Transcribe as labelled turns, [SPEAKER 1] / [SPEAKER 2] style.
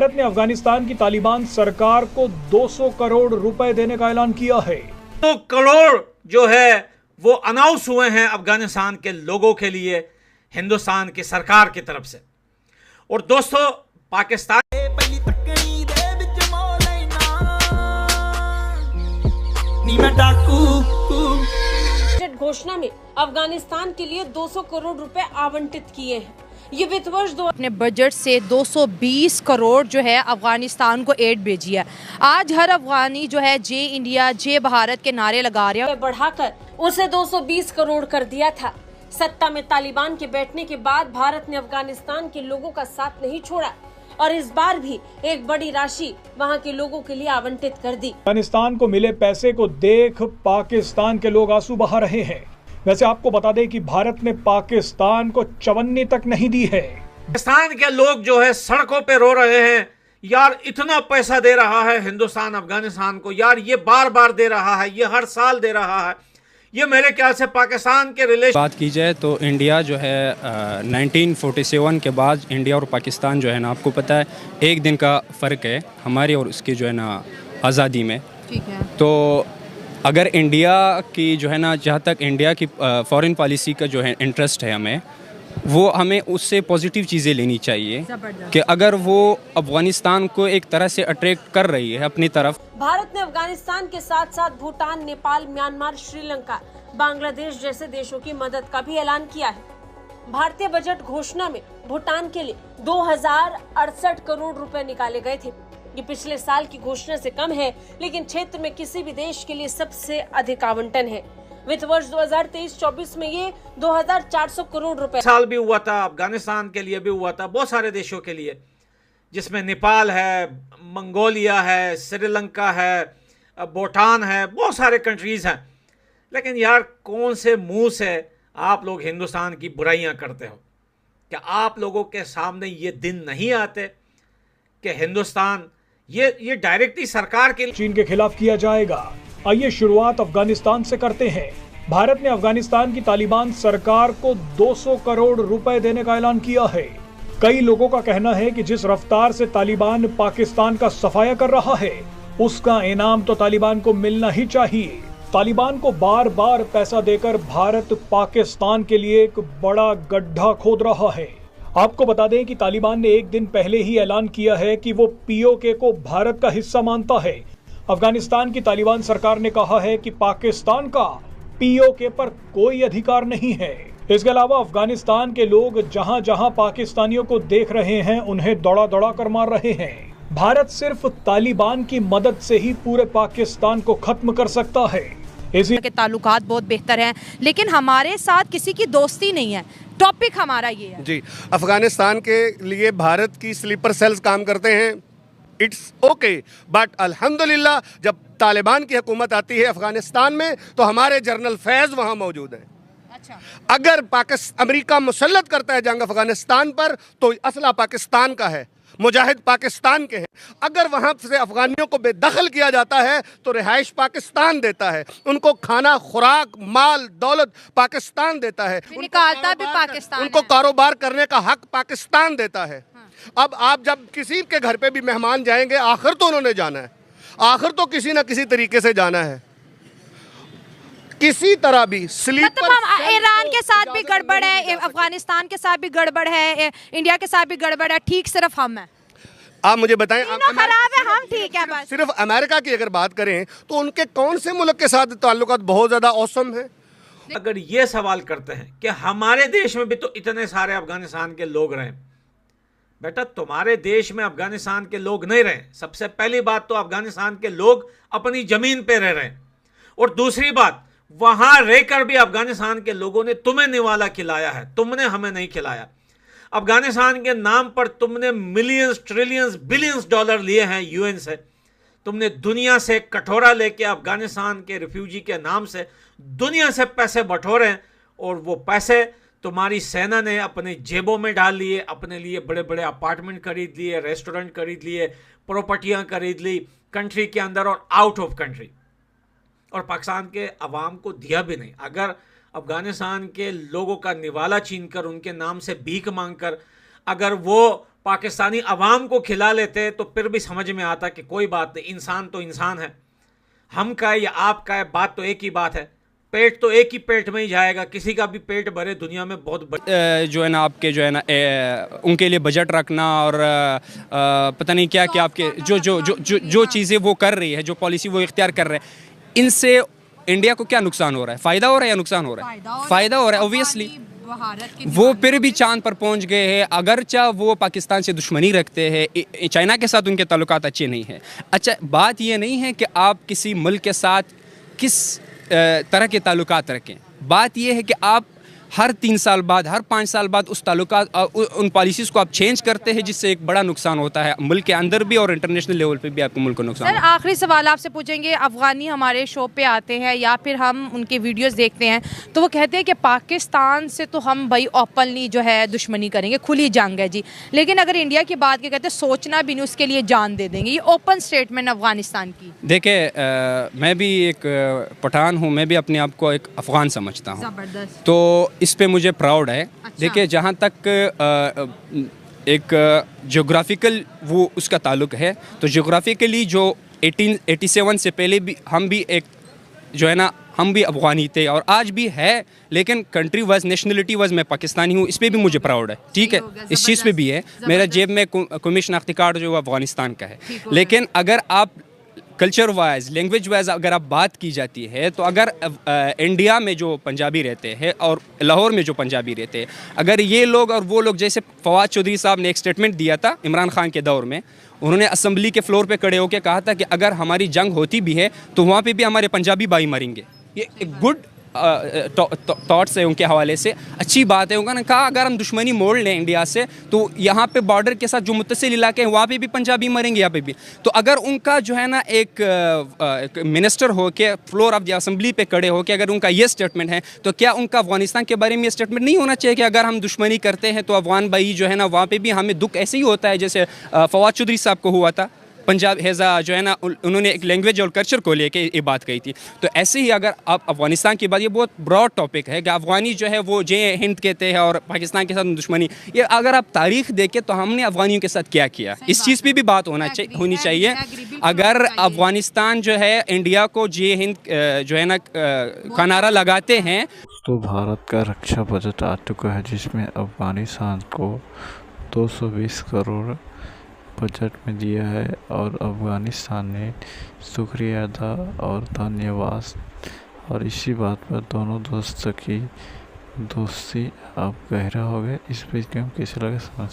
[SPEAKER 1] भारत ने अफगानिस्तान की तालिबान सरकार को 200 करोड़ रुपए देने का ऐलान किया है।
[SPEAKER 2] 2 करोड़ जो है वो अनाउंस हुए हैं अफगानिस्तान के लोगों के लिए हिंदुस्तान की सरकार की तरफ से। और दोस्तों, पाकिस्तान
[SPEAKER 3] बजट घोषणा में अफगानिस्तान के लिए 200 करोड़ रुपए आवंटित किए हैं। ये वित्त वर्ष
[SPEAKER 4] अपने बजट से 220 करोड़ जो है अफगानिस्तान को एड भेजी है। आज हर अफगानी जो है जय इंडिया जय भारत के नारे लगा रहे हैं,
[SPEAKER 3] बढ़ाकर उसे 220 करोड़ कर दिया था। सत्ता में तालिबान के बैठने के बाद भारत ने अफगानिस्तान के लोगों का साथ नहीं छोड़ा और इस बार भी एक बड़ी राशि वहां के लोगों के लिए आवंटित कर दी।
[SPEAKER 1] अफगानिस्तान को मिले पैसे को देख पाकिस्तान के लोग आंसू बहा रहे हैं। वैसे आपको बता दें कि भारत ने पाकिस्तान को चवन्नी तक नहीं दी है।
[SPEAKER 2] पाकिस्तान के लोग जो है सड़कों पे रो रहे हैं, यार इतना पैसा दे रहा है हिंदुस्तान अफगानिस्तान को, यार ये बार बार दे रहा है, ये हर साल दे रहा है। ये मेरे ख्याल से पाकिस्तान के रिलेशन
[SPEAKER 5] बात की जाए तो इंडिया जो है 1947 के बाद इंडिया और पाकिस्तान जो है ना, आपको पता है एक दिन का फ़र्क है हमारी और उसकी जो है ना आज़ादी में।
[SPEAKER 4] ठीक है।
[SPEAKER 5] तो अगर इंडिया की जो है ना, जहाँ तक इंडिया की फॉरेन पॉलिसी का जो है इंटरेस्ट है हमें उससे पॉजिटिव चीज़ें लेनी चाहिए कि अगर वो अफ़गानिस्तान को एक तरह से अट्रैक्ट कर रही है अपनी तरफ।
[SPEAKER 3] भारत ने अफगानिस्तान के साथ साथ भूटान, नेपाल, म्यांमार, श्रीलंका, बांग्लादेश जैसे देशों की मदद का भी ऐलान किया है। भारतीय बजट घोषणा में भूटान के लिए 2068 करोड़ रुपए निकाले गए थे। ये पिछले साल की घोषणा से कम है, लेकिन क्षेत्र में किसी भी देश के लिए सबसे अधिक आवंटन है। वित्त वर्ष 2023-24 में ये 2400 करोड़ रुपए
[SPEAKER 2] साल भी हुआ था, अफगानिस्तान के लिए भी हुआ था, बहुत सारे देशों के लिए, जिसमें नेपाल है, मंगोलिया है, श्रीलंका है, भूटान है, बहुत सारे कंट्रीज हैं। लेकिन यार कौन से मुंह से आप लोग हिंदुस्तान की बुराइयां करते हो? क्या आप लोगों के सामने ये दिन नहीं आते कि हिंदुस्तान ये डायरेक्टली सरकार के
[SPEAKER 1] चीन के खिलाफ किया जाएगा? आइए शुरुआत अफगानिस्तान से करते हैं। भारत ने अफगानिस्तान की तालिबान सरकार को 200 करोड़ रुपए देने का ऐलान किया है। कई लोगों का कहना है कि जिस रफ्तार से तालिबान पाकिस्तान का सफाया कर रहा है, उसका इनाम तो तालिबान को मिलना ही चाहिए। तालिबान को बार बार पैसा देकर भारत पाकिस्तान के लिए एक बड़ा गड्ढा खोद रहा है। आपको बता दें कि तालिबान ने एक दिन पहले ही ऐलान किया है कि वो पीओके को भारत का हिस्सा मानता है। अफगानिस्तान की तालिबान सरकार ने कहा है कि पाकिस्तान का पीओके पर कोई अधिकार नहीं है। इसके अलावा अफगानिस्तान के लोग जहां जहां पाकिस्तानियों को देख रहे हैं, उन्हें दौड़ा दौड़ा कर मार रहे हैं। भारत सिर्फ तालिबान की मदद से ही पूरे पाकिस्तान को खत्म कर सकता है। इसी
[SPEAKER 4] के ताल्लुकात बहुत बेहतर हैं, लेकिन हमारे साथ किसी की दोस्ती नहीं है। टॉपिक हमारा ये है
[SPEAKER 6] जी, अफगानिस्तान के लिए भारत की स्लीपर सेल्स काम करते हैं, इट्स ओके, बट अल्हम्दुलिल्लाह जब तालिबान की हुकूमत आती है अफगानिस्तान में तो हमारे जनरल फैज़ वहाँ मौजूद हैं।
[SPEAKER 4] अच्छा।
[SPEAKER 6] अगर अमेरिका मुसल्लत करता है जंग अफगानिस्तान पर तो असला पाकिस्तान का है, मुजाहिद पाकिस्तान के हैं। अगर वहाँ से अफगानियों को बेदखल किया जाता है तो रिहाइश पाकिस्तान देता है, उनको खाना, खुराक, माल, दौलत पाकिस्तान देता है,
[SPEAKER 4] निकालता भी पाकिस्तान,
[SPEAKER 6] उनको कारोबार करने का हक पाकिस्तान देता है। अब आप जब किसी के घर पे भी मेहमान जाएंगे, आखिर तो उन्होंने जाना है, आखिर तो किसी ना किसी तरीके से जाना है, किसी तरह भी।
[SPEAKER 4] मतलब ईरान के साथ भी गड़बड़ है, अफगानिस्तान के साथ भी गड़बड़ है, इंडिया के साथ भी गड़बड़ है, ठीक सिर्फ हम है।
[SPEAKER 6] आप मुझे बताएं,
[SPEAKER 4] खराब है, हम ठीक है बस।
[SPEAKER 6] सिर्फ अमेरिका की अगर बात करें तो उनके कौन से मुल्क के साथ ताल्लुकात बहुत ज्यादा औसम है?
[SPEAKER 2] अगर ये सवाल करते हैं कि हमारे देश में भी तो इतने सारे अफगानिस्तान के लोग रहे, बेटा तुम्हारे देश में अफगानिस्तान के लोग नहीं रहे। सबसे पहली बात तो अफगानिस्तान के लोग अपनी जमीन पे रह रहे हैं, और दूसरी बात वहां रहकर भी अफगानिस्तान के लोगों ने तुम्हें निवाला खिलाया है, तुमने हमें नहीं खिलाया। अफगानिस्तान के नाम पर तुमने मिलियंस, ट्रिलियंस, बिलियंस डॉलर लिए हैं यूएन से। तुमने दुनिया से कटोरा लेके अफगानिस्तान के रिफ्यूजी के नाम से दुनिया से पैसे बटोरे हैं, और वो पैसे तुम्हारी सेना ने अपने जेबों में डाल लिए, अपने लिए बड़े बड़े अपार्टमेंट खरीद लिए, रेस्टोरेंट खरीद लिए, प्रॉपर्टियां खरीद ली कंट्री के अंदर और आउट ऑफ कंट्री, और पाकिस्तान के अवाम को दिया भी नहीं। अगर अफगानिस्तान के लोगों का निवाला छीनकर, उनके नाम से भीख मांगकर अगर वो पाकिस्तानी अवाम को खिला लेते तो फिर भी समझ में आता कि कोई बात नहीं, इंसान तो इंसान है, हम का है या आप का है, बात तो एक ही बात है, पेट तो एक ही पेट में ही जाएगा, किसी का भी पेट भरे दुनिया में बहुत
[SPEAKER 5] जो है ना आपके जो है ना उनके लिए बजट रखना और पता नहीं क्या क्या आपके जो चीज़ें वो कर रही है, जो पॉलिसी वो इख्तियार कर रहे हैं, इनसे इंडिया को क्या नुकसान हो रहा है? फ़ायदा हो रहा है या नुकसान हो रहा है? फ़ायदा हो रहा है ऑब्वियसली। वो फिर भी चांद पर पहुंच गए हैं, अगरचा वो पाकिस्तान से दुश्मनी रखते हैं, चाइना के साथ उनके ताल्लुकात अच्छे नहीं हैं। अच्छा, बात ये नहीं है कि आप किसी मुल्क के साथ किस तरह के ताल्लुकात रखें, बात ये है कि आप हर 3 साल बाद, हर 5 साल बाद उस ताल्लुकात उन पॉलिसीज़ को आप चेंज करते हैं, जिससे एक बड़ा नुकसान होता है मुल्क के अंदर भी और इंटरनेशनल लेवल पे भी आपको मुल्क को नुकसान।
[SPEAKER 4] सर, आखिरी सवाल आपसे पूछेंगे, अफ़गानी हमारे शो पे आते हैं या फिर हम उनके वीडियोस देखते हैं तो वो कहते हैं कि पाकिस्तान से तो हम भाई ओपनली जो है दुश्मनी करेंगे, खुली जंग है जी, लेकिन अगर इंडिया की बात के कहते हैं सोचना भी नहीं, उसके लिए जान दे देंगे, ये ओपन स्टेटमेंट अफ़गानिस्तान की।
[SPEAKER 5] देखिए, मैं भी एक पठान हूँ, मैं भी अपने आप को एक अफ़गान समझता हूँ,
[SPEAKER 4] ज़बरदस्त।
[SPEAKER 5] तो इस पे मुझे प्राउड है।
[SPEAKER 4] अच्छा।
[SPEAKER 5] देखिए, जहाँ तक एक जोग्राफिकल वो उसका ताल्लुक है, तो जोग्राफिकली जो 1887 से पहले भी हम भी एक जो है ना, हम भी अफ़गानी थे और आज भी है, लेकिन कंट्री वाइज, नेशनलिटी वाइज मैं पाकिस्तानी हूँ, इस पर भी मुझे प्राउड है। ठीक है, इस चीज़ पे भी है, मेरा जेब में कौमी शनाख्ती कार्ड जो अफ़गानिस्तान का है। लेकिन अगर आप कल्चर वाइज, लैंग्वेज वाइज अगर आप बात की जाती है, तो अगर इंडिया में जो पंजाबी रहते हैं और लाहौर में जो पंजाबी रहते हैं, अगर ये लोग और वो लोग, जैसे फवाद चौधरी साहब ने एक स्टेटमेंट दिया था इमरान खान के दौर में, उन्होंने असम्बली के फ्लोर पे खड़े होकर कहा था कि अगर हमारी जंग होती भी है तो वहाँ पे भी हमारे पंजाबी भाई मरेंगे। ये एक गुड थॉट्स है उनके हवाले से, अच्छी बात है। उन्होंने कहा अगर हम दुश्मनी मोड़ लें इंडिया से तो यहाँ पे बॉर्डर के साथ जो मुत्तसिल इलाके हैं वहाँ पे भी पंजाबी मरेंगे, यहाँ पे भी। तो अगर उनका जो है ना एक मिनिस्टर हो के फ्लोर ऑफ द असम्बली पे खड़े हो के अगर उनका ये स्टेटमेंट है, तो क्या उनका अफगानिस्तान के बारे में ये स्टेटमेंट नहीं होना चाहिए कि अगर हम दुश्मनी करते हैं तो अफगान भाई जो है ना वहाँ पर भी हमें दुख ऐसे ही होता है जैसे फवाद चौधरी साहब को हुआ था। पंजाब हैज़ा जो है ना, उन्होंने एक लैंग्वेज और कल्चर को लेके ये बात कही थी। तो ऐसे ही अगर आप अफ़गानिस्तान की बात, ये बहुत ब्रॉड टॉपिक है कि अफ़गानी जो है वो जे हिंद कहते हैं और पाकिस्तान के साथ दुश्मनी, ये अगर आप तारीख़ देखें तो हमने अफ़गानियों के साथ क्या किया, इस चीज़ पे भी बात होनी चाहिए। अगर अफ़गानिस्तान जो है इंडिया को जे हिंद जो है ना का नारा लगाते हैं।
[SPEAKER 7] तो भारत का रक्षा बजट आ चुका है, जिसमें अफ़गानिस्तान को 220 करोड़ बजट में दिया है और अफ़गानिस्तान ने शुक्रिया अदा और धन्यवाद। और इसी बात पर दोनों दोस्तों की दोस्ती अब गहरा हो गए। इस पर क्यों कैसे लगे समझ।